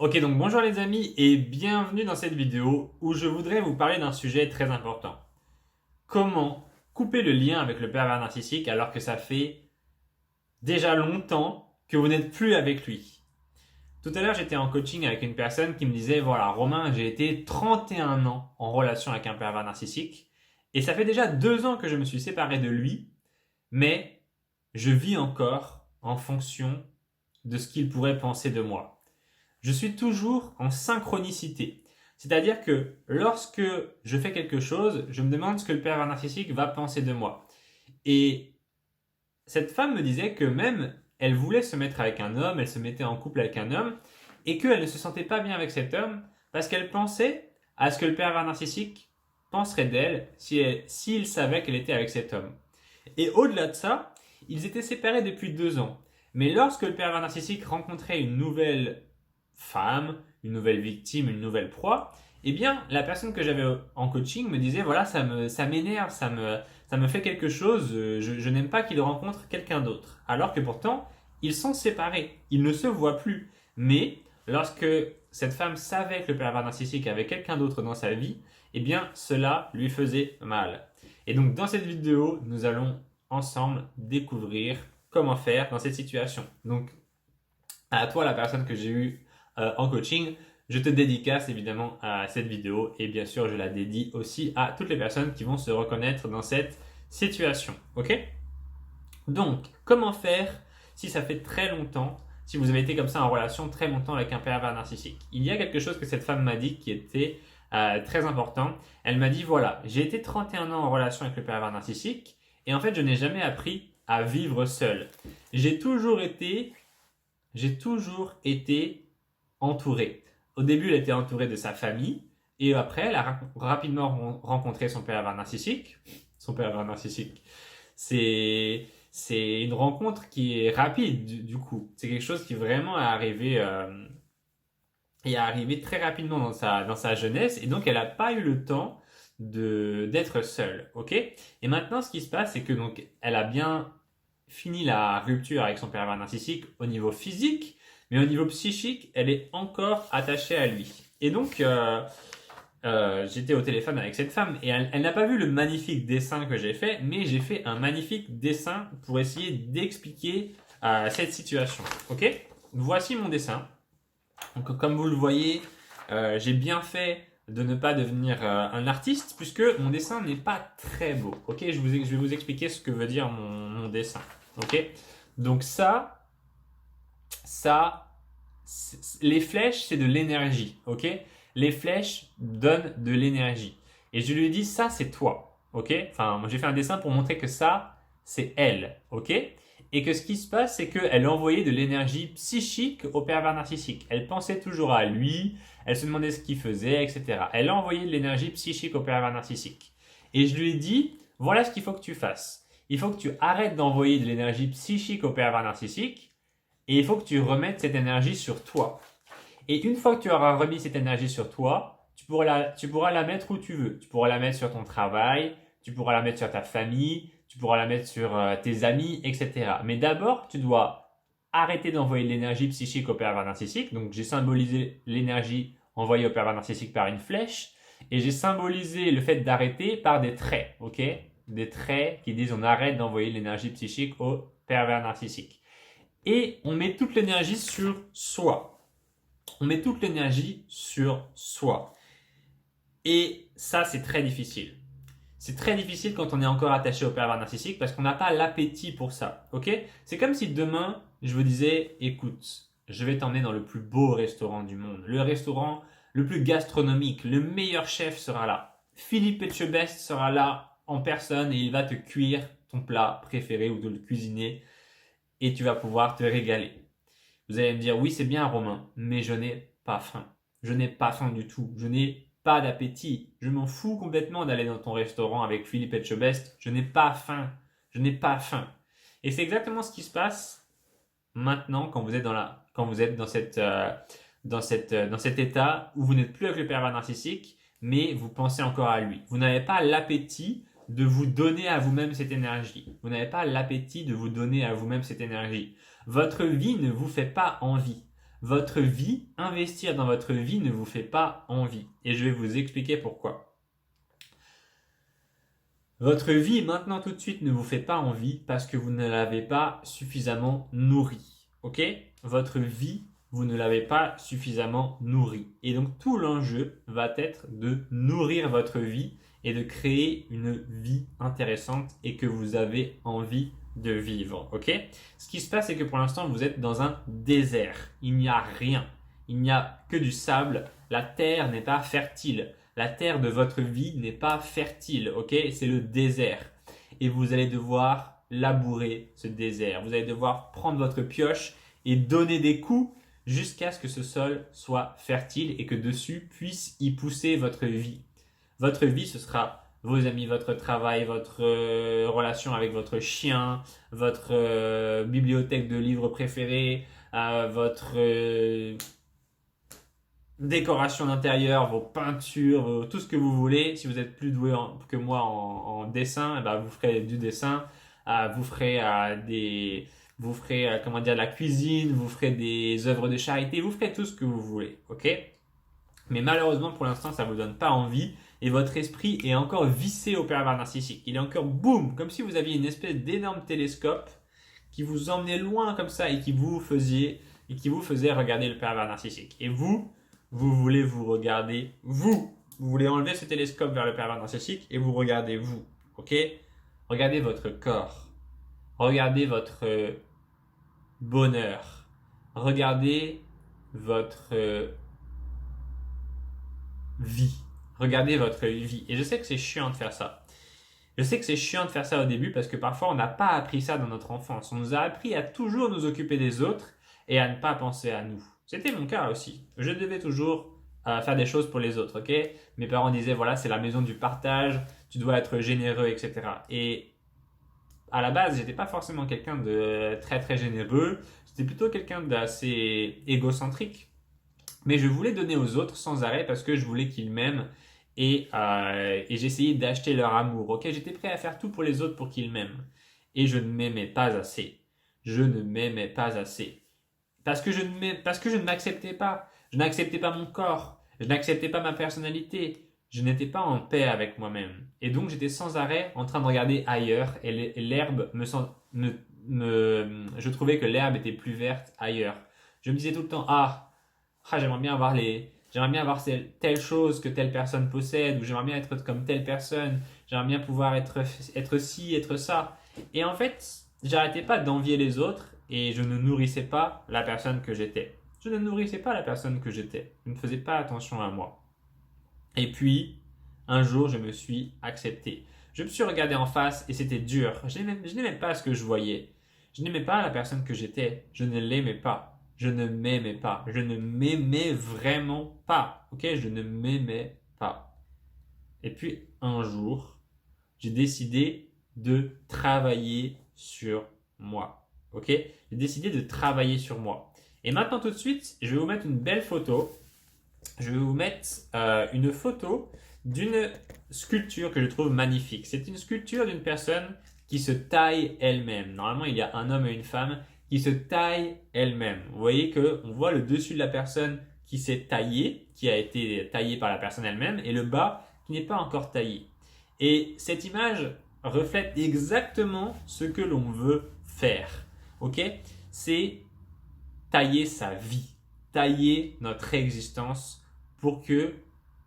Ok, donc bonjour les amis et bienvenue dans cette vidéo où je voudrais vous parler d'un sujet très important. Comment couper le lien avec le pervers narcissique alors que ça fait déjà longtemps que vous n'êtes plus avec lui. Tout à l'heure, j'étais en coaching avec une personne qui me disait, voilà, Romain, j'ai été 31 ans en relation avec un pervers narcissique et ça fait déjà 2 ans que je me suis séparé de lui, mais je vis encore en fonction de ce qu'il pourrait penser de moi. Je suis toujours en synchronicité. C'est-à-dire que lorsque je fais quelque chose, je me demande ce que le pervers narcissique va penser de moi. Et cette femme me disait que même elle voulait se mettre avec un homme, elle se mettait en couple avec un homme, et qu'elle ne se sentait pas bien avec cet homme parce qu'elle pensait à ce que le pervers narcissique penserait d'elle s'il savait qu'elle était avec cet homme. Et au-delà de ça, ils étaient séparés depuis 2 ans. Mais lorsque le pervers narcissique rencontrait une nouvelle femme, une nouvelle victime, une nouvelle proie, eh bien, la personne que j'avais en coaching me disait, voilà, ça m'énerve, ça me fait quelque chose, je n'aime pas qu'il rencontre quelqu'un d'autre. Alors que pourtant, ils sont séparés, ils ne se voient plus. Mais lorsque cette femme savait que le pervers narcissique avait quelqu'un d'autre dans sa vie, eh bien, cela lui faisait mal. Et donc, dans cette vidéo, nous allons ensemble découvrir comment faire dans cette situation. Donc, à toi, la personne que j'ai eue en coaching, je te dédicace évidemment à cette vidéo et bien sûr, je la dédie aussi à toutes les personnes qui vont se reconnaître dans cette situation. Ok? Donc, comment faire si ça fait très longtemps, si vous avez été comme ça en relation très longtemps avec un pervers narcissique? Il y a quelque chose que cette femme m'a dit qui était très important. Elle m'a dit, voilà, j'ai été 31 ans en relation avec le pervers narcissique et en fait, je n'ai jamais appris à vivre seul. J'ai toujours été j'ai toujours été entouré. Au début, elle était entourée de sa famille, et après, elle a rapidement rencontré son pervers narcissique. Son pervers narcissique. C'est une rencontre qui est rapide, du coup. C'est quelque chose qui vraiment est arrivé très rapidement dans sa jeunesse, et donc elle n'a pas eu le temps d'être seule. Ok? Et maintenant, ce qui se passe, c'est que donc, elle a bien fini la rupture avec son pervers narcissique au niveau physique, mais au niveau psychique, elle est encore attachée à lui. Et donc, j'étais au téléphone avec cette femme et elle n'a pas vu le magnifique dessin que j'ai fait, mais j'ai fait un magnifique dessin pour essayer d'expliquer cette situation. Ok? Voici mon dessin. Donc, comme vous le voyez, j'ai bien fait de ne pas devenir un artiste puisque mon dessin n'est pas très beau. Ok, je vais vous expliquer ce que veut dire mon dessin. Ok, donc ça, les flèches, c'est de l'énergie. Ok, les flèches donnent de l'énergie. Et je lui ai dit, ça, c'est toi. Ok, enfin, moi j'ai fait un dessin pour montrer que ça, c'est elle. Ok, et que ce qui se passe, c'est qu'elle envoyait de l'énergie psychique au pervers narcissique. Elle pensait toujours à lui, elle se demandait ce qu'il faisait, etc. Elle a envoyé de l'énergie psychique au pervers narcissique. Et je lui ai dit, voilà ce qu'il faut que tu fasses. Il faut que tu arrêtes d'envoyer de l'énergie psychique au pervers narcissique et il faut que tu remettes cette énergie sur toi. Et une fois que tu auras remis cette énergie sur toi, tu pourras la mettre où tu veux. Tu pourras la mettre sur ton travail, tu pourras la mettre sur ta famille, tu pourras la mettre sur tes amis, etc. Mais d'abord, tu dois arrêter d'envoyer de l'énergie psychique au pervers narcissique. Donc, j'ai symbolisé l'énergie envoyée au pervers narcissique par une flèche. Et j'ai symbolisé le fait d'arrêter par des traits, ok? Des traits qui disent on arrête d'envoyer de l'énergie psychique au pervers narcissique. Et on met toute l'énergie sur soi. On met toute l'énergie sur soi. Et ça, c'est très difficile. C'est très difficile quand on est encore attaché au pervers narcissique parce qu'on n'a pas l'appétit pour ça. Ok? C'est comme si demain, je vous disais, écoute, je vais t'emmener dans le plus beau restaurant du monde. Le restaurant le plus gastronomique. Le meilleur chef sera là. Philippe Etchebest sera là en personne et il va te cuire ton plat préféré ou de le cuisiner et tu vas pouvoir te régaler. Vous allez me dire, oui, c'est bien, Romain, mais je n'ai pas faim. Je n'ai pas faim du tout. Je n'ai pas d'appétit. Je m'en fous complètement d'aller dans ton restaurant avec Philippe Etchebest. Je n'ai pas faim. Je n'ai pas faim. Et c'est exactement ce qui se passe maintenant quand vous êtes quand vous êtes dans cet état où vous n'êtes plus avec le pervers narcissique, mais vous pensez encore à lui. Vous n'avez pas l'appétit de vous donner à vous-même cette énergie. Vous n'avez pas l'appétit de vous donner à vous-même cette énergie. Votre vie ne vous fait pas envie. Votre vie, investir dans votre vie ne vous fait pas envie. Et je vais vous expliquer pourquoi. Votre vie maintenant tout de suite ne vous fait pas envie parce que vous ne l'avez pas suffisamment nourrie. Ok? Votre vie, vous ne l'avez pas suffisamment nourrie. Et donc tout l'enjeu va être de nourrir votre vie et de créer une vie intéressante et que vous avez envie de vivre. Ok? Ce qui se passe, c'est que pour l'instant, vous êtes dans un désert. Il n'y a rien. Il n'y a que du sable. La terre n'est pas fertile. La terre de votre vie n'est pas fertile, ok? C'est le désert. Et vous allez devoir labourer ce désert. Vous allez devoir prendre votre pioche et donner des coups jusqu'à ce que ce sol soit fertile et que dessus puisse y pousser votre vie. Votre vie, ce sera vos amis, votre travail, votre relation avec votre chien, votre bibliothèque de livres préférés, votre décoration d'intérieur, vos peintures, tout ce que vous voulez. Si vous êtes plus doué que moi en dessin, eh ben, vous ferez du dessin, vous ferez vous ferez comment dire, de la cuisine, vous ferez des œuvres de charité, vous ferez tout ce que vous voulez, ok? Mais malheureusement pour l'instant ça vous donne pas envie et votre esprit est encore vissé au pervers narcissique. Il est encore boum, comme si vous aviez une espèce d'énorme télescope qui vous emmenait loin comme ça et qui vous faisait regarder le pervers narcissique. Et vous voulez vous regarder vous. Vous voulez enlever ce télescope vers le pervers narcissique et vous regardez vous. Ok? Regardez votre corps. Regardez votre bonheur. Regardez votre vie. Regardez votre vie. Et je sais que c'est chiant de faire ça. Je sais que c'est chiant de faire ça au début parce que parfois on n'a pas appris ça dans notre enfance. On nous a appris à toujours nous occuper des autres et à ne pas penser à nous. C'était mon cas aussi. Je devais toujours faire des choses pour les autres, ok? Mes parents disaient, voilà, c'est la maison du partage, tu dois être généreux, etc. Et à la base, j'étais pas forcément quelqu'un de très très généreux. J'étais plutôt quelqu'un d'assez égocentrique. Mais je voulais donner aux autres sans arrêt parce que je voulais qu'ils m'aiment et j'essayais d'acheter leur amour. Ok, j'étais prêt à faire tout pour les autres pour qu'ils m'aiment. Et je ne m'aimais pas assez. Je ne m'aimais pas assez. Parce que je ne m'acceptais pas. Je n'acceptais pas mon corps. Je n'acceptais pas ma personnalité. Je n'étais pas en paix avec moi-même. Et donc j'étais sans arrêt en train de regarder ailleurs et l'herbe je trouvais que l'herbe était plus verte ailleurs. Je me disais tout le temps, j'aimerais bien avoir telle chose que telle personne possède, ou j'aimerais bien être comme telle personne, j'aimerais bien pouvoir être ci, être ça. Et en fait, j'arrêtais pas d'envier les autres et je ne nourrissais pas la personne que j'étais. Je ne nourrissais pas la personne que j'étais. Je ne faisais pas attention à moi. Et puis, un jour, je me suis accepté. Je me suis regardé en face et c'était dur. Je n'aimais pas ce que je voyais. Je n'aimais pas la personne que j'étais. Je ne l'aimais pas. Je ne m'aimais pas. Je ne m'aimais vraiment pas. Ok? Je ne m'aimais pas. Et puis, un jour, j'ai décidé de travailler sur moi. Ok? J'ai décidé de travailler sur moi. Et maintenant, tout de suite, je vais vous mettre une belle photo. Je vais vous mettre une photo d'une sculpture que je trouve magnifique. C'est une sculpture d'une personne qui se taille elle-même. Normalement, il y a un homme et une femme qui se taillent elle-même. Vous voyez qu'on voit le dessus de la personne qui s'est taillée, qui a été taillée par la personne elle-même, et le bas qui n'est pas encore taillé. Et cette image reflète exactement ce que l'on veut faire. Ok? C'est tailler sa vie, tailler notre existence pour que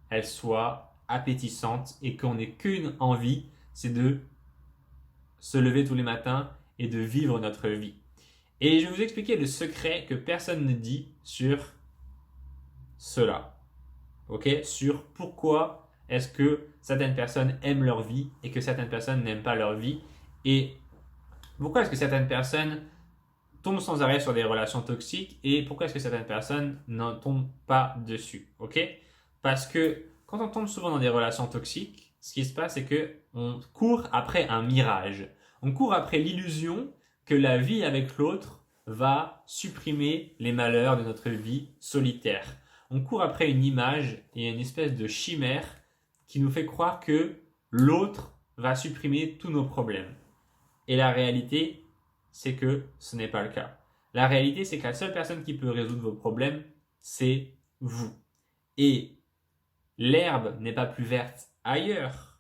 elle soit appétissante et qu'on n'ait qu'une envie, c'est de se lever tous les matins et de vivre notre vie. Et je vais vous expliquer le secret que personne ne dit sur cela. Ok? Sur pourquoi est-ce que certaines personnes aiment leur vie et que certaines personnes n'aiment pas leur vie. Et pourquoi est-ce que certaines personnes tombent sans arrêt sur des relations toxiques et pourquoi est-ce que certaines personnes n'en tombent pas dessus. Ok? Parce que quand on tombe souvent dans des relations toxiques, ce qui se passe, c'est qu'on court après un mirage. On court après l'illusion que la vie avec l'autre va supprimer les malheurs de notre vie solitaire. On court après une image et une espèce de chimère qui nous fait croire que l'autre va supprimer tous nos problèmes. Et la réalité, c'est que ce n'est pas le cas. La réalité, c'est que la seule personne qui peut résoudre vos problèmes, c'est vous. Et l'herbe n'est pas plus verte ailleurs.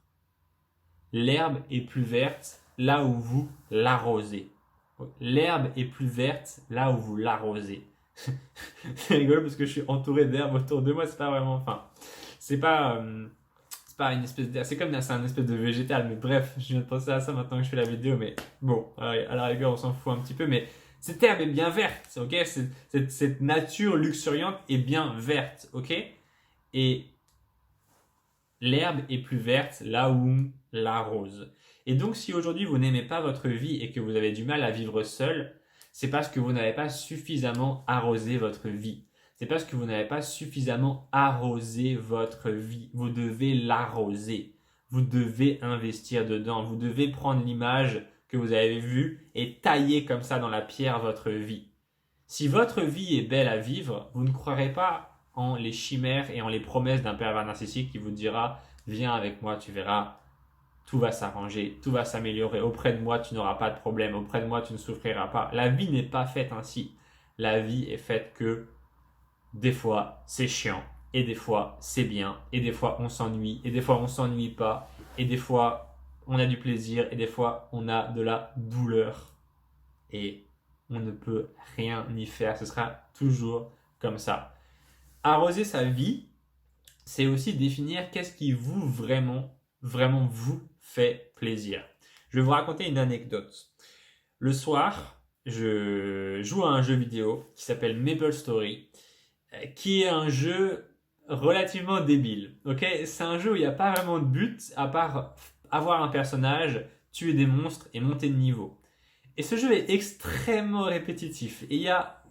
L'herbe est plus verte là où vous l'arrosez. L'herbe est plus verte là où vous l'arrosez. C'est rigolo parce que je suis entouré d'herbe autour de moi, c'est pas vraiment. Enfin, c'est pas. C'est pas une espèce de. C'est un espèce de végétal, mais bref, je viens de penser à ça maintenant que je fais la vidéo, mais bon, à la rigueur, on s'en fout un petit peu, mais cette herbe est bien verte, ok? Cette nature luxuriante est bien verte, ok? Et l'herbe est plus verte là où on l'arrose. Et donc, si aujourd'hui vous n'aimez pas votre vie et que vous avez du mal à vivre seul, c'est parce que vous n'avez pas suffisamment arrosé votre vie. C'est parce que vous n'avez pas suffisamment arrosé votre vie. Vous devez l'arroser. Vous devez investir dedans. Vous devez prendre l'image que vous avez vue et tailler comme ça dans la pierre votre vie. Si votre vie est belle à vivre, vous ne croirez pas en les chimères et en les promesses d'un pervers narcissique qui vous dira « Viens avec moi, tu verras, tout va s'arranger, tout va s'améliorer. Auprès de moi, tu n'auras pas de problème. Auprès de moi, tu ne souffriras pas. » La vie n'est pas faite ainsi. La vie est faite que des fois, c'est chiant. Et des fois, c'est bien. Et des fois, on s'ennuie. Et des fois, on s'ennuie pas. Et des fois, on a du plaisir. Et des fois, on a de la douleur. Et on ne peut rien y faire. Ce sera toujours comme ça. Arroser sa vie, c'est aussi définir qu'est-ce qui vous vraiment vous fait plaisir. Je vais vous raconter une anecdote. Le soir, je joue à un jeu vidéo qui s'appelle Maple Story, qui est un jeu relativement débile. Ok, c'est un jeu où il n'y a pas vraiment de but à part avoir un personnage, tuer des monstres et monter de niveau. Et ce jeu est extrêmement répétitif. Et il y a,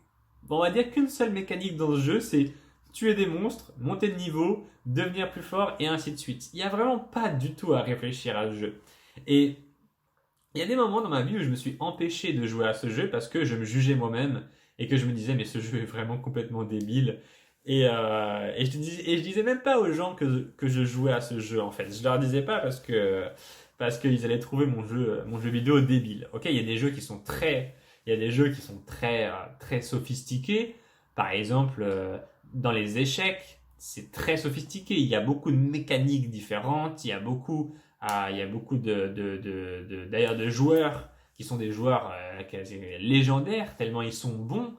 on va dire qu'une seule mécanique dans ce jeu, c'est tuer des monstres, monter de niveau, devenir plus fort et ainsi de suite. Il n'y a vraiment pas du tout à réfléchir à ce jeu. Et il y a des moments dans ma vie où je me suis empêché de jouer à ce jeu parce que je me jugeais moi-même et que je me disais mais ce jeu est vraiment complètement débile. Je disais même pas aux gens que je jouais à ce jeu en fait. Je leur disais pas parce qu'ils allaient trouver mon jeu vidéo débile. Ok, il y a des jeux qui sont très sophistiqués. Par exemple, dans les échecs, c'est très sophistiqué. Il y a beaucoup de mécaniques différentes. Il y a beaucoup d'ailleurs de joueurs qui sont des joueurs légendaires tellement ils sont bons.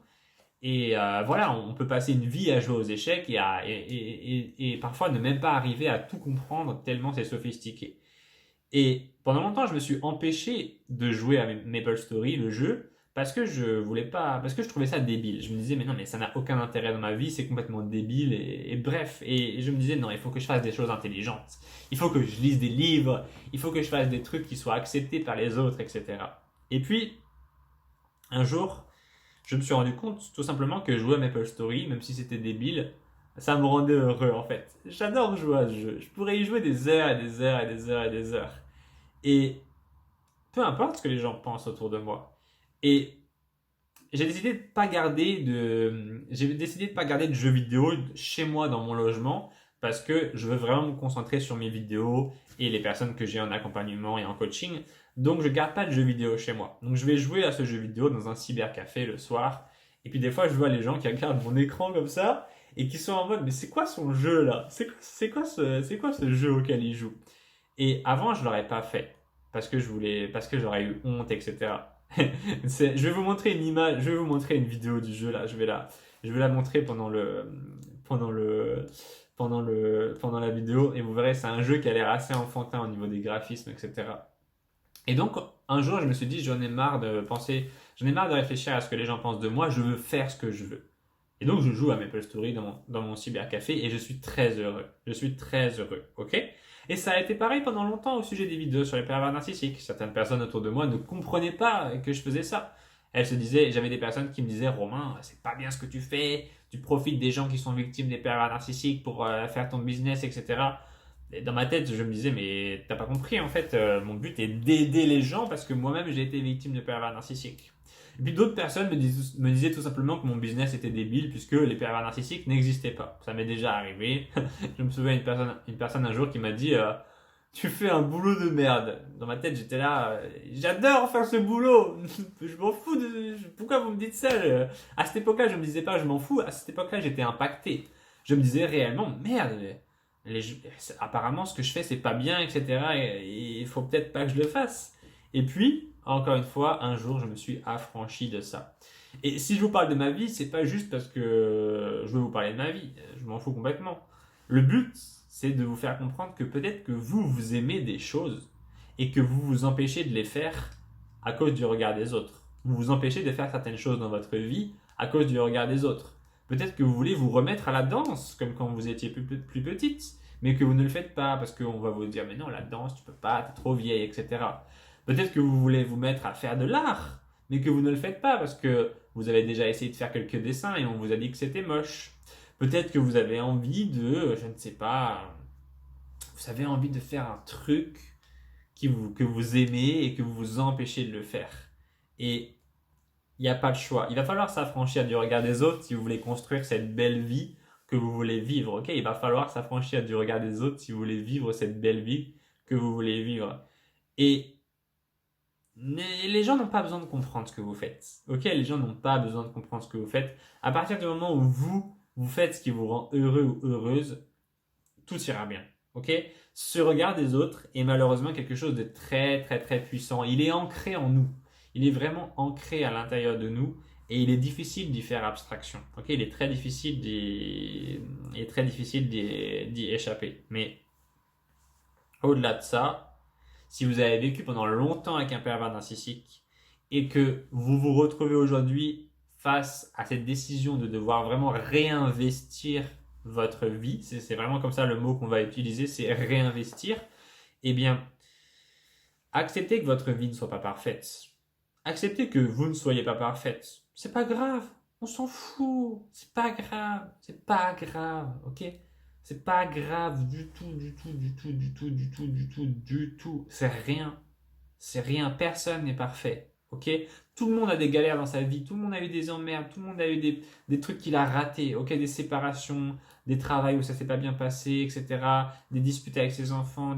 Et voilà, on peut passer une vie à jouer aux échecs et parfois ne même pas arriver à tout comprendre tellement c'est sophistiqué. Et pendant longtemps, je me suis empêché de jouer à Maple Story, le jeu, parce que parce que je trouvais ça débile. Je me disais, mais non, mais ça n'a aucun intérêt dans ma vie, c'est complètement débile, et bref. Et je me disais, non, il faut que je fasse des choses intelligentes. Il faut que je lise des livres, il faut que je fasse des trucs qui soient acceptés par les autres, etc. Et puis, un jour, je me suis rendu compte tout simplement que jouer à Maple Story, même si c'était débile, ça me rendait heureux en fait. J'adore jouer à ce jeu. Je pourrais y jouer des heures et des heures et des heures et des heures. Et peu importe ce que les gens pensent autour de moi. Et j'ai décidé de pas garder de jeux vidéo chez moi dans mon logement parce que je veux vraiment me concentrer sur mes vidéos et les personnes que j'ai en accompagnement et en coaching. Donc je garde pas de jeux vidéo chez moi. Donc je vais jouer à ce jeu vidéo dans un cybercafé le soir. Et puis des fois je vois les gens qui regardent mon écran comme ça et qui sont en mode mais c'est quoi son jeu là? C'est quoi ce jeu auquel il joue? Et avant je l'aurais pas fait parce que j'aurais eu honte, etc. Je vais vous montrer une image, je vais vous montrer une vidéo du jeu là. Je vais la montrer pendant la vidéo et vous verrez c'est un jeu qui a l'air assez enfantin au niveau des graphismes, etc. Et donc un jour je me suis dit j'en ai marre de réfléchir à ce que les gens pensent de moi, je veux faire ce que je veux. Et donc je joue à Maple Story dans mon cybercafé et je suis très heureux. Je suis très heureux, ok? Et ça a été pareil pendant longtemps au sujet des vidéos sur les pervers narcissiques. Certaines personnes autour de moi ne comprenaient pas que je faisais ça. J'avais des personnes qui me disaient Romain, c'est pas bien ce que tu fais, tu profites des gens qui sont victimes des pervers narcissiques pour faire ton business, etc. Et dans ma tête, je me disais, mais t'as pas compris en fait, mon but est d'aider les gens parce que moi-même j'ai été victime de pervers narcissiques. Et puis d'autres personnes me disaient tout simplement que mon business était débile puisque les pervers narcissiques n'existaient pas. Ça m'est déjà arrivé. Je me souviens d'une personne un jour qui m'a dit tu fais un boulot de merde. Dans ma tête, j'étais là, j'adore faire ce boulot. Je m'en fous de. Pourquoi vous me dites ça? À cette époque-là, je me disais pas, je m'en fous. À cette époque-là, j'étais impacté. Je me disais réellement, merde, apparemment, ce que je fais, c'est pas bien, etc. Et il faut peut-être pas que je le fasse. Et puis, encore une fois, un jour, je me suis affranchi de ça. Et si je vous parle de ma vie, c'est pas juste parce que je veux vous parler de ma vie. Je m'en fous complètement. Le but, c'est de vous faire comprendre que peut-être que vous aimez des choses et que vous vous empêchez de les faire à cause du regard des autres. Vous vous empêchez de faire certaines choses dans votre vie à cause du regard des autres. Peut-être que vous voulez vous remettre à la danse, comme quand vous étiez plus petite, mais que vous ne le faites pas parce qu'on va vous dire mais non, la danse, tu peux pas, t'es trop vieille, etc. Peut-être que vous voulez vous mettre à faire de l'art, mais que vous ne le faites pas parce que vous avez déjà essayé de faire quelques dessins et on vous a dit que c'était moche. Peut-être que vous avez envie de, je ne sais pas, vous avez envie de faire un truc que vous aimez et que vous vous empêchez de le faire. Et il n'y a pas de choix. Il va falloir s'affranchir du regard des autres si vous voulez construire cette belle vie que vous voulez vivre. Ok, il va falloir s'affranchir du regard des autres si vous voulez vivre cette belle vie que vous voulez vivre. Et les gens n'ont pas besoin de comprendre ce que vous faites. Ok, les gens n'ont pas besoin de comprendre ce que vous faites. À partir du moment où vous faites ce qui vous rend heureux ou heureuse, tout ira bien. Ok, ce regard des autres est malheureusement quelque chose de très très très puissant. Il est ancré en nous. Il est vraiment ancré à l'intérieur de nous et il est difficile d'y faire abstraction. Ok, il est très difficile d'y échapper. Mais au-delà de ça, si vous avez vécu pendant longtemps avec un pervers narcissique et que vous vous retrouvez aujourd'hui face à cette décision de devoir vraiment réinvestir votre vie, c'est vraiment comme ça le mot qu'on va utiliser, c'est réinvestir, eh bien, acceptez que votre vie ne soit pas parfaite. Acceptez que vous ne soyez pas parfaite. C'est pas grave, on s'en fout, c'est pas grave, ok? C'est pas grave du tout, du tout, du tout, du tout, du tout, du tout, du tout. C'est rien, personne n'est parfait, ok? Tout le monde a des galères dans sa vie, tout le monde a eu des emmerdes, tout le monde a eu des trucs qu'il a ratés, ok? Des séparations, des travails où ça s'est pas bien passé, etc. Des disputes avec ses enfants,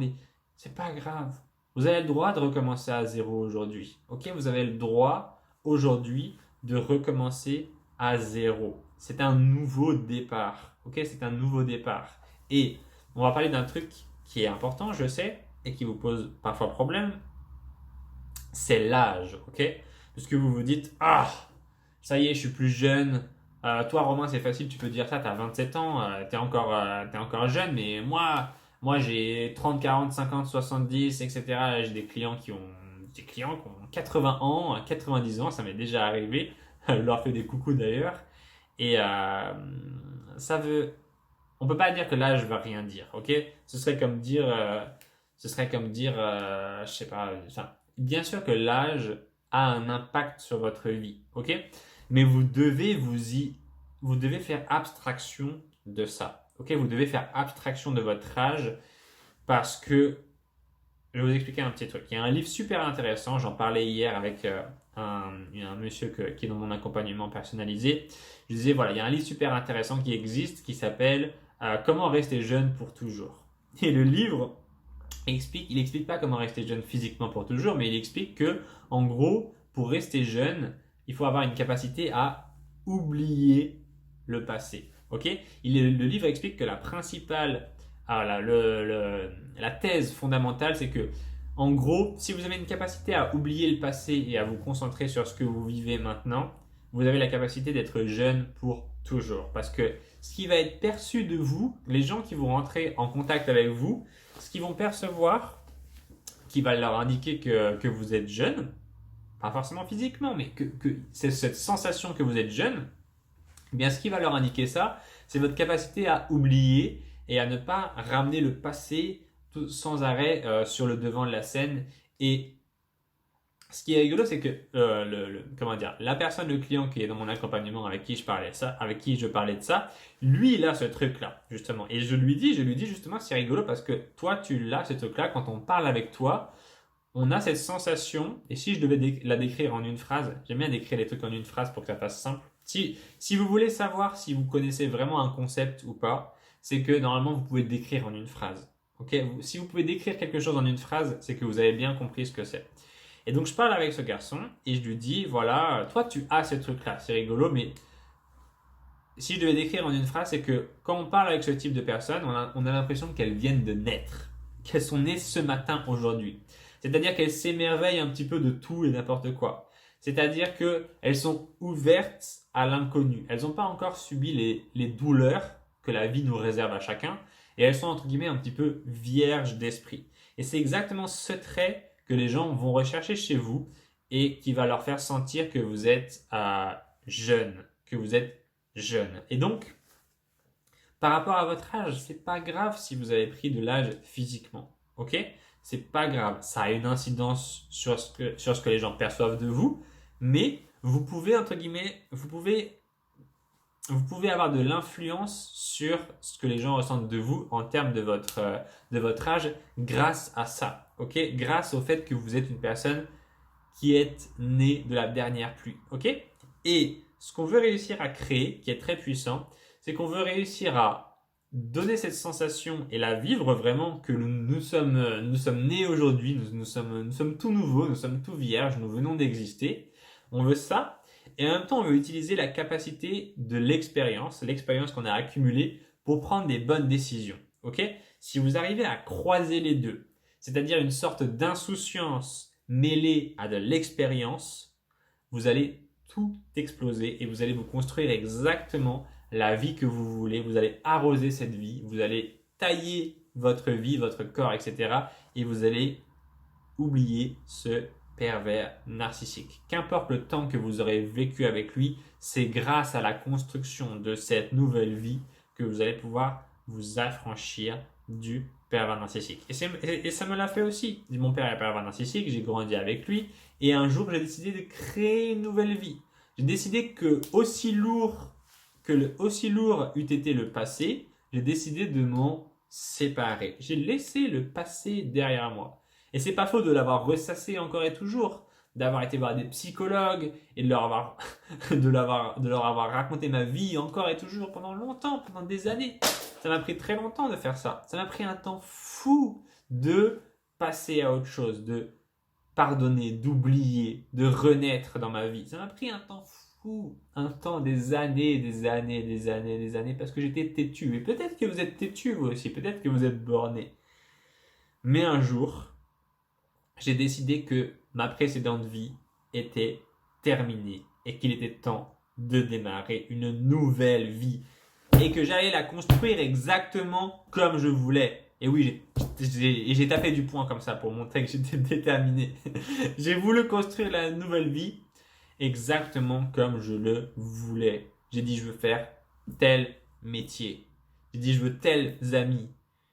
c'est pas grave. Vous avez le droit de recommencer à zéro aujourd'hui, ok? Vous avez le droit aujourd'hui de recommencer à zéro. C'est un nouveau départ, ok? C'est un nouveau départ. Et on va parler d'un truc qui est important, je sais, et qui vous pose parfois problème, c'est l'âge, ok? Parce que vous vous dites, ah, ça y est, je suis plus jeune. Toi, Romain, c'est facile, tu peux dire ça, tu as 27 ans, t'es encore jeune, mais moi j'ai 30, 40, 50, 70, etc. J'ai des clients qui ont 80 ans, 90 ans, ça m'est déjà arrivé. Je leur fais des coucous d'ailleurs. Et ça veut. On peut pas dire que l'âge veut rien dire, ok? Ce serait comme dire. Je sais pas. Enfin, bien sûr que l'âge a un impact sur votre vie, ok? Mais vous devez faire abstraction de ça, ok? Vous devez faire abstraction de votre âge parce que je vais vous expliquer un petit truc. Il y a un livre super intéressant, j'en parlais hier avec un monsieur qui est dans mon accompagnement personnalisé. Je disais, voilà, il y a un livre super intéressant qui existe qui s'appelle Comment rester jeune pour toujours. Et le livre il explique pas comment rester jeune physiquement pour toujours, mais il explique que, en gros, pour rester jeune, il faut avoir une capacité à oublier le passé. Ok? Le livre explique que la principale, la thèse fondamentale, c'est que, en gros, si vous avez une capacité à oublier le passé et à vous concentrer sur ce que vous vivez maintenant, vous avez la capacité d'être jeune pour toujours. Parce que ce qui va être perçu de vous, les gens qui vont rentrer en contact avec vous, ce qu'ils vont percevoir, qui va leur indiquer que vous êtes jeune, pas forcément physiquement, mais que c'est cette sensation que vous êtes jeune, eh bien ce qui va leur indiquer ça, c'est votre capacité à oublier et à ne pas ramener le passé sans arrêt sur le devant de la scène. Et ce qui est rigolo, c'est que comment dire, la personne, le client qui est dans mon accompagnement avec qui je parlais de ça, lui, il a ce truc-là, justement. Et je lui dis justement, c'est rigolo parce que toi, tu l'as, ce truc-là, quand on parle avec toi, on a cette sensation, et si je devais la décrire en une phrase, j'aime bien décrire les trucs en une phrase pour que ça fasse simple. Si vous voulez savoir si vous connaissez vraiment un concept ou pas, c'est que normalement, vous pouvez le décrire en une phrase. Ok, si vous pouvez décrire quelque chose en une phrase, c'est que vous avez bien compris ce que c'est. Et donc je parle avec ce garçon et je lui dis, voilà, toi tu as ce truc-là, c'est rigolo, mais si je devais décrire en une phrase, c'est que quand on parle avec ce type de personnes, on a l'impression qu'elles viennent de naître, qu'elles sont nées ce matin, aujourd'hui. C'est-à-dire qu'elles s'émerveillent un petit peu de tout et n'importe quoi. C'est-à-dire qu'elles sont ouvertes à l'inconnu. Elles n'ont pas encore subi les douleurs que la vie nous réserve à chacun et elles sont entre guillemets un petit peu vierges d'esprit. Et c'est exactement ce trait que les gens vont rechercher chez vous et qui va leur faire sentir que vous êtes jeune, que vous êtes jeune. Et donc, par rapport à votre âge, c'est pas grave si vous avez pris de l'âge physiquement. Ok? C'est pas grave. Ça a une incidence sur ce que les gens perçoivent de vous, mais vous pouvez, entre guillemets, vous pouvez avoir de l'influence sur ce que les gens ressentent de vous en termes de votre âge grâce à ça. Ok? Grâce au fait que vous êtes une personne qui est née de la dernière pluie. Ok? Et ce qu'on veut réussir à créer, qui est très puissant, c'est qu'on veut réussir à donner cette sensation et la vivre vraiment que nous sommes nés aujourd'hui, nous sommes tout nouveaux, nous sommes tout vierges, nous venons d'exister. On veut ça. Et en même temps, on veut utiliser la capacité de l'expérience qu'on a accumulée pour prendre des bonnes décisions. Ok? Si vous arrivez à croiser les deux, c'est-à-dire une sorte d'insouciance mêlée à de l'expérience, vous allez tout exploser et vous allez vous construire exactement la vie que vous voulez. Vous allez arroser cette vie, vous allez tailler votre vie, votre corps, etc. Et vous allez oublier ce pervers narcissique. Qu'importe le temps que vous aurez vécu avec lui, c'est grâce à la construction de cette nouvelle vie que vous allez pouvoir vous affranchir du pervers narcissique. Et ça me l'a fait aussi. Mon père est pervers narcissique, j'ai grandi avec lui, et un jour j'ai décidé de créer une nouvelle vie. J'ai décidé que aussi lourd eût été le passé, j'ai décidé de m'en séparer. J'ai laissé le passé derrière moi. Et c'est pas faux de l'avoir ressassé encore et toujours, d'avoir été voir des psychologues et de leur avoir raconté ma vie encore et toujours pendant longtemps, pendant des années. Ça m'a pris très longtemps de faire ça. Ça m'a pris un temps fou de passer à autre chose, de pardonner, d'oublier, de renaître dans ma vie. Ça m'a pris un temps fou, un temps, des années, parce que j'étais têtu. Et peut-être que vous êtes têtu vous aussi, peut-être que vous êtes borné. Mais un jour, j'ai décidé que ma précédente vie était terminée et qu'il était temps de démarrer une nouvelle vie et que j'allais la construire exactement comme je voulais. Et oui, j'ai tapé du poing comme ça pour montrer que j'étais déterminé. J'ai voulu construire la nouvelle vie exactement comme je le voulais. J'ai dit je veux faire tel métier. J'ai dit je veux tels amis.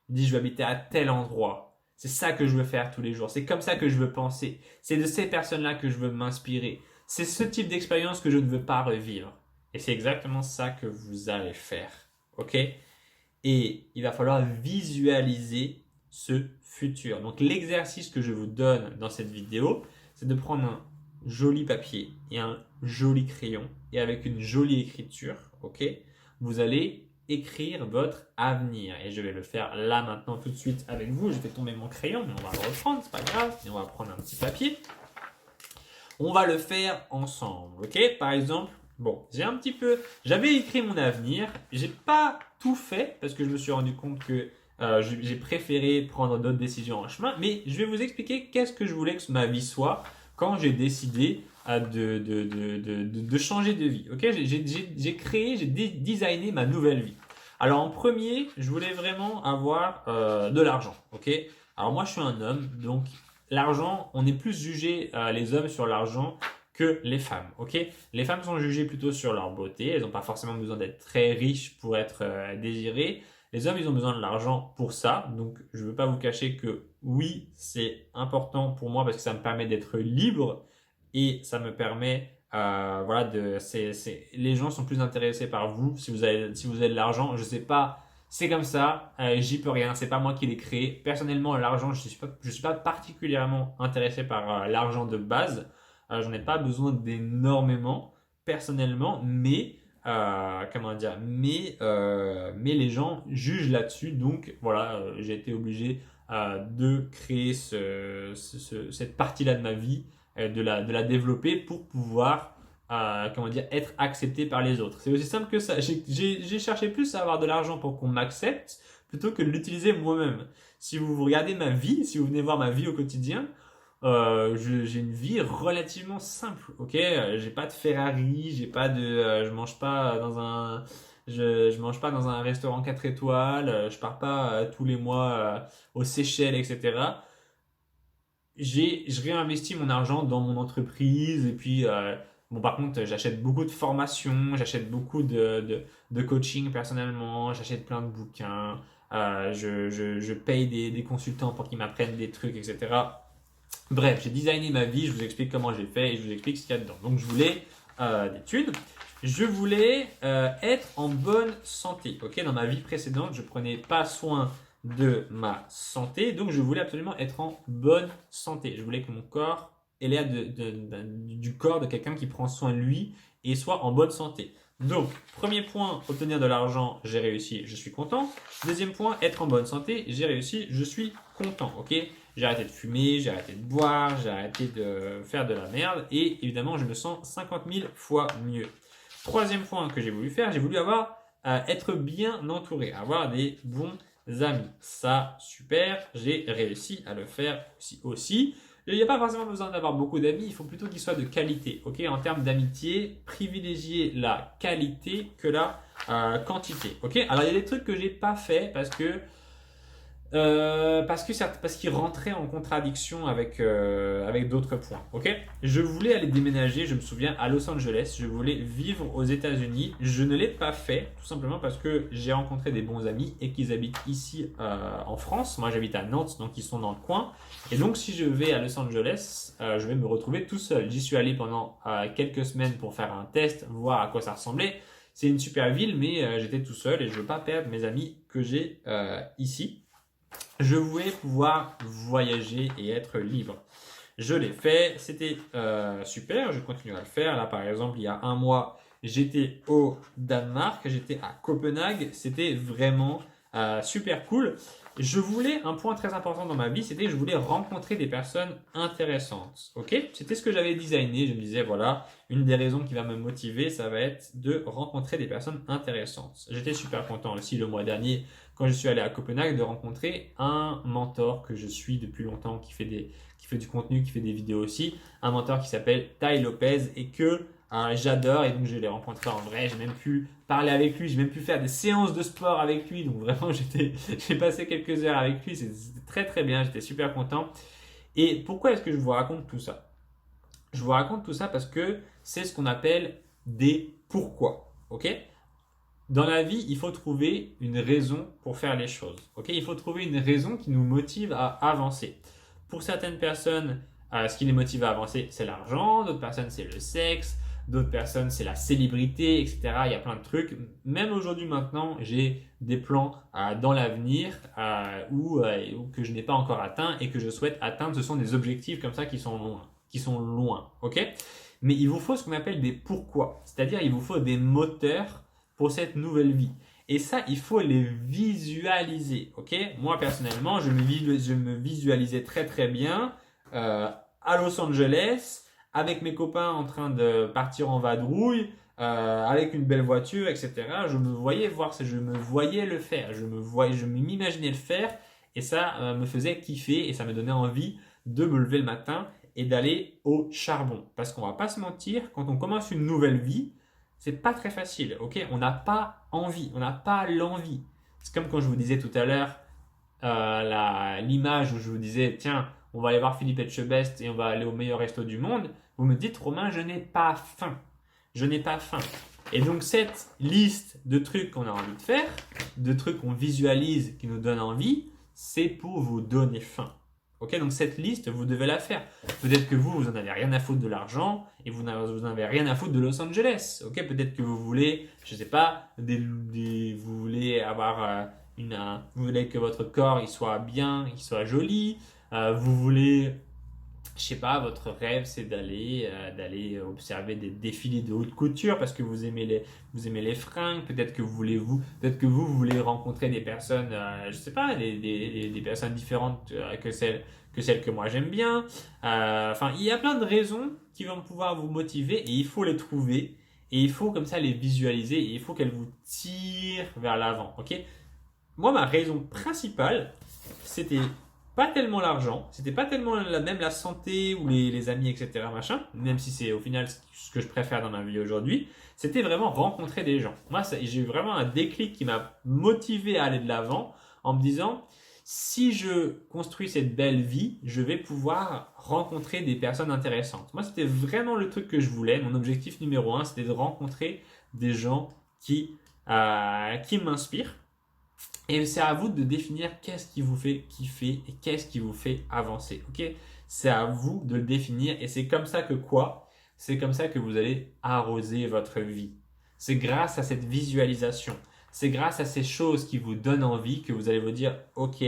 J'ai dit je veux habiter à tel endroit. C'est ça que je veux faire tous les jours. C'est comme ça que je veux penser. C'est de ces personnes-là que je veux m'inspirer. C'est ce type d'expérience que je ne veux pas revivre. Et c'est exactement ça que vous allez faire. Ok? Et il va falloir visualiser ce futur. Donc l'exercice que je vous donne dans cette vidéo, c'est de prendre un joli papier et un joli crayon et avec une jolie écriture, ok? Vous allez écrire votre avenir. Et je vais le faire là maintenant tout de suite avec vous. Je vais tomber mon crayon, mais on va le reprendre, c'est pas grave. Et on va prendre un petit papier. On va le faire ensemble, ok? Par exemple, bon, j'avais écrit mon avenir. J'ai pas tout fait parce que je me suis rendu compte que j'ai préféré prendre d'autres décisions en chemin. Mais je vais vous expliquer qu'est-ce que je voulais que ma vie soit quand j'ai décidé de changer de vie. Ok, j'ai designé ma nouvelle vie. Alors en premier, je voulais vraiment avoir de l'argent. Ok, alors moi je suis un homme, donc l'argent, on est plus jugé les hommes sur l'argent que les femmes. Ok, les femmes sont jugées plutôt sur leur beauté. Elles n'ont pas forcément besoin d'être très riches pour être désirées. Les hommes, ils ont besoin de l'argent pour ça. Donc, je ne veux pas vous cacher que oui, c'est important pour moi parce que ça me permet d'être libre et ça me permet, voilà, les gens sont plus intéressés par vous si vous avez de l'argent. Je sais pas, c'est comme ça, j'y peux rien. C'est pas moi qui l'ai créé. Personnellement, l'argent, je suis pas particulièrement intéressé par l'argent de base. J'en ai pas besoin d'énormément personnellement, mais comment dire, mais les gens jugent là-dessus. Donc voilà, j'ai été obligé de créer cette partie-là de ma vie, de la développer pour pouvoir, comment dire, être accepté par les autres. C'est aussi simple que ça. J'ai cherché plus à avoir de l'argent pour qu'on m'accepte plutôt que de l'utiliser moi-même. Si vous regardez ma vie, si vous venez voir ma vie au quotidien, j'ai une vie relativement simple, ok? J'ai pas de Ferrari, j'ai pas de, je mange pas dans un restaurant 4 étoiles, je pars pas tous les mois aux Seychelles, etc. Je réinvestis mon argent dans mon entreprise et puis bon, par contre, j'achète beaucoup de formations, j'achète beaucoup de coaching personnellement, j'achète plein de bouquins, je paye des consultants pour qu'ils m'apprennent des trucs, etc. Bref, j'ai designé ma vie, je vous explique comment j'ai fait et je vous explique ce qu'il y a dedans. Donc je voulais des thunes, je voulais être en bonne santé. Ok, dans ma vie précédente, je prenais pas soin de ma santé, donc je voulais absolument être en bonne santé. Je voulais que mon corps ait l'air du corps de quelqu'un qui prend soin de lui et soit en bonne santé. Donc, premier point, obtenir de l'argent, j'ai réussi, je suis content. Deuxième point, être en bonne santé, j'ai réussi, je suis content. Ok, j'ai arrêté de fumer, j'ai arrêté de boire, j'ai arrêté de faire de la merde et évidemment, je me sens 50 000 fois mieux. Troisième point que j'ai voulu faire, j'ai voulu être bien entouré, avoir des bons amis. Ça, super, j'ai réussi à le faire aussi. Il n'y a pas forcément besoin d'avoir beaucoup d'amis, il faut plutôt qu'ils soient de qualité. Ok, en termes d'amitié, privilégier la qualité que la quantité. Ok, alors il y a des trucs que j'ai pas fait parce qu'ils rentraient en contradiction avec d'autres points. Ok, je voulais aller déménager, je me souviens, à Los Angeles. Je voulais vivre aux États-Unis. Je ne l'ai pas fait, tout simplement parce que j'ai rencontré des bons amis et qu'ils habitent ici en France. Moi, j'habite à Nantes, donc ils sont dans le coin. Et donc, si je vais à Los Angeles, je vais me retrouver tout seul. J'y suis allé pendant quelques semaines pour faire un test, voir à quoi ça ressemblait. C'est une super ville, mais j'étais tout seul et je veux pas perdre mes amis que j'ai ici. Je voulais pouvoir voyager et être libre. Je l'ai fait, c'était super, je continue à le faire. Là, par exemple, il y a un mois, j'étais au Danemark, j'étais à Copenhague, c'était vraiment super cool. Je voulais, un point très important dans ma vie, c'était que je voulais rencontrer des personnes intéressantes. Ok, c'était ce que j'avais designé. Je me disais, voilà, une des raisons qui va me motiver, ça va être de rencontrer des personnes intéressantes. J'étais super content aussi le mois dernier, quand je suis allé à Copenhague, de rencontrer un mentor que je suis depuis longtemps, qui fait du contenu, qui fait des vidéos aussi, un mentor qui s'appelle Tai Lopez et que j'adore, et donc je l'ai rencontré en vrai, j'ai même pu parler avec lui, j'ai même pu faire des séances de sport avec lui, donc vraiment j'ai passé quelques heures avec lui, c'était très très bien, j'étais super content. Et pourquoi est-ce que je vous raconte tout ça? Je vous raconte tout ça parce que c'est ce qu'on appelle des pourquoi, ok? Dans la vie, il faut trouver une raison pour faire les choses. Ok, il faut trouver une raison qui nous motive à avancer. Pour certaines personnes, ce qui les motive à avancer, c'est l'argent. D'autres personnes, c'est le sexe. D'autres personnes, c'est la célébrité, etc. Il y a plein de trucs. Même aujourd'hui, maintenant, j'ai des plans dans l'avenir que je n'ai pas encore atteints et que je souhaite atteindre. Ce sont des objectifs comme ça qui sont loin. Ok, mais il vous faut ce qu'on appelle des pourquoi. C'est-à-dire, il vous faut des moteurs pour cette nouvelle vie. Et ça, il faut les visualiser. Ok, moi personnellement, je me visualisais très très bien à Los Angeles avec mes copains en train de partir en vadrouille, avec une belle voiture, etc. Je me voyais le faire. Je m'imaginais le faire et ça me faisait kiffer et ça me donnait envie de me lever le matin et d'aller au charbon. Parce qu'on va pas se mentir, quand on commence une nouvelle vie, c'est pas très facile, ok? On n'a pas envie, on n'a pas l'envie. C'est comme quand je vous disais tout à l'heure, l'image où je vous disais, tiens, on va aller voir Philippe Etchebest et on va aller au meilleur resto du monde. Vous me dites, Romain, je n'ai pas faim. Je n'ai pas faim. Et donc, cette liste de trucs qu'on a envie de faire, de trucs qu'on visualise qui nous donnent envie, c'est pour vous donner faim. Ok, donc cette liste, vous devez la faire. Peut-être que vous en avez rien à foutre de l'argent et vous n'avez rien à foutre de Los Angeles. Ok, peut-être que vous voulez, je sais pas, vous voulez avoir vous voulez que votre corps il soit bien, il soit joli. Vous voulez, je je sais pas, votre rêve c'est d'aller observer des défilés de haute couture parce que vous aimez les fringues, peut-être que vous voulez rencontrer des personnes, je sais pas, des personnes différentes que celles que moi j'aime bien. Enfin, il y a plein de raisons qui vont pouvoir vous motiver et il faut les trouver et il faut comme ça les visualiser et il faut qu'elles vous tirent vers l'avant, ok? Moi, ma raison principale, c'était pas tellement l'argent, c'était pas tellement même la santé ou les amis, etc. Machin, même si c'est au final ce que je préfère dans ma vie aujourd'hui, c'était vraiment rencontrer des gens. Moi, j'ai eu vraiment un déclic qui m'a motivé à aller de l'avant en me disant, si je construis cette belle vie, je vais pouvoir rencontrer des personnes intéressantes. Moi, c'était vraiment le truc que je voulais. Mon objectif numéro un, c'était de rencontrer des gens qui m'inspirent. Et c'est à vous de définir qu'est-ce qui vous fait kiffer et qu'est-ce qui vous fait avancer. Ok? C'est à vous de le définir et c'est comme ça que quoi? C'est comme ça que vous allez arroser votre vie. C'est grâce à cette visualisation. C'est grâce à ces choses qui vous donnent envie que vous allez vous dire, ok,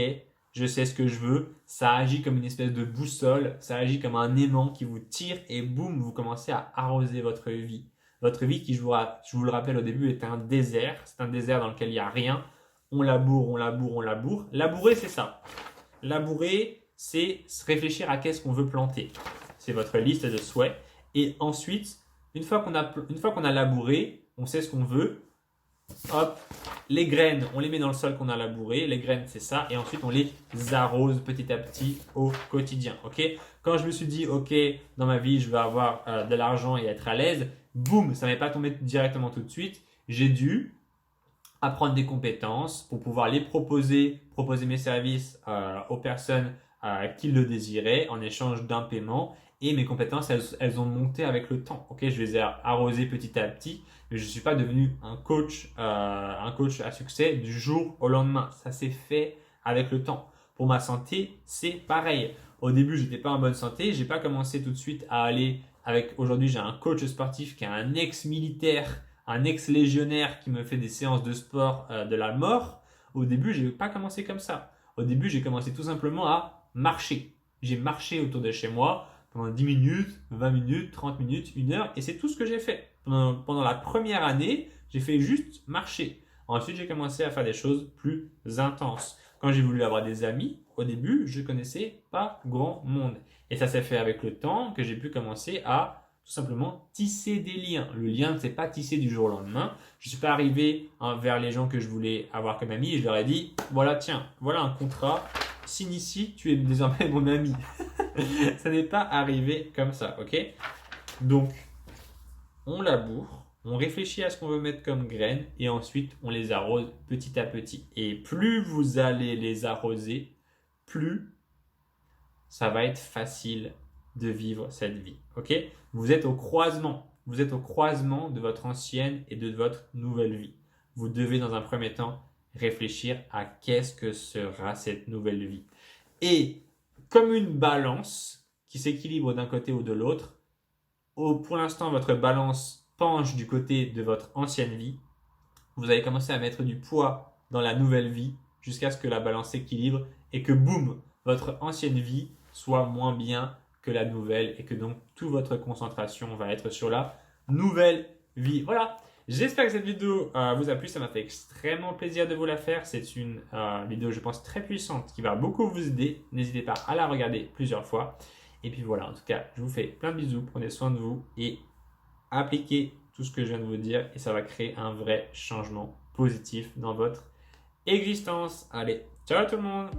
je sais ce que je veux. Ça agit comme une espèce de boussole. Ça agit comme un aimant qui vous tire et boum, vous commencez à arroser votre vie. Votre vie qui, je vous le rappelle au début, est un désert. C'est un désert dans lequel il n'y a rien. On laboure, on laboure, on laboure. Labourer, c'est ça. Labourer, c'est se réfléchir à qu'est-ce qu'on veut planter. C'est votre liste de souhaits. Et ensuite, une fois qu'on a labouré, on sait ce qu'on veut. Hop, les graines, on les met dans le sol qu'on a labouré. Les graines, c'est ça. Et ensuite, on les arrose petit à petit au quotidien. Ok? Quand je me suis dit, ok, dans ma vie, je vais avoir de l'argent et être à l'aise, boum, ça m'est pas tombé directement tout de suite. J'ai dû apprendre des compétences pour pouvoir les proposer mes services aux personnes qui le désiraient en échange d'un paiement. Et mes compétences, elles ont monté avec le temps. Ok, je les ai arrosées petit à petit, mais je ne suis pas devenu un coach à succès du jour au lendemain. Ça s'est fait avec le temps. Pour ma santé, c'est pareil. Au début, j'étais pas en bonne santé. J'ai pas commencé tout de suite à aller avec. Aujourd'hui, j'ai un coach sportif qui est un ex-militaire, un ex-légionnaire qui me fait des séances de sport de la mort. Au début, je n'ai pas commencé comme ça. Au début, j'ai commencé tout simplement à marcher. J'ai marché autour de chez moi pendant 10 minutes, 20 minutes, 30 minutes, 1 heure et c'est tout ce que j'ai fait. Pendant la première année, j'ai fait juste marcher. Ensuite, j'ai commencé à faire des choses plus intenses. Quand j'ai voulu avoir des amis, au début, je ne connaissais pas grand monde. Et ça s'est fait avec le temps que j'ai pu commencer à tout simplement tisser des liens. Le lien ne s'est pas tissé du jour au lendemain. Je ne suis pas arrivé vers les gens que je voulais avoir comme amis et je leur ai dit, voilà, tiens, voilà un contrat, signe ici, tu es désormais mon ami. Ça n'est pas arrivé comme ça, ok? Donc, on laboure, on réfléchit à ce qu'on veut mettre comme graines et ensuite on les arrose petit à petit. Et plus vous allez les arroser, plus ça va être facile de vivre cette vie. Ok? Vous êtes au croisement. Vous êtes au croisement de votre ancienne et de votre nouvelle vie. Vous devez dans un premier temps réfléchir à qu'est-ce que sera cette nouvelle vie. Et comme une balance qui s'équilibre d'un côté ou de l'autre, pour l'instant votre balance penche du côté de votre ancienne vie. Vous allez commencer à mettre du poids dans la nouvelle vie jusqu'à ce que la balance s'équilibre et que boum, votre ancienne vie soit moins bien que la nouvelle et que donc toute votre concentration va être sur la nouvelle vie. Voilà, j'espère que cette vidéo vous a plu, ça m'a fait extrêmement plaisir de vous la faire. C'est une vidéo, je pense, très puissante qui va beaucoup vous aider. N'hésitez pas à la regarder plusieurs fois. Et puis voilà, en tout cas, je vous fais plein de bisous, prenez soin de vous et appliquez tout ce que je viens de vous dire et ça va créer un vrai changement positif dans votre existence. Allez, ciao tout le monde!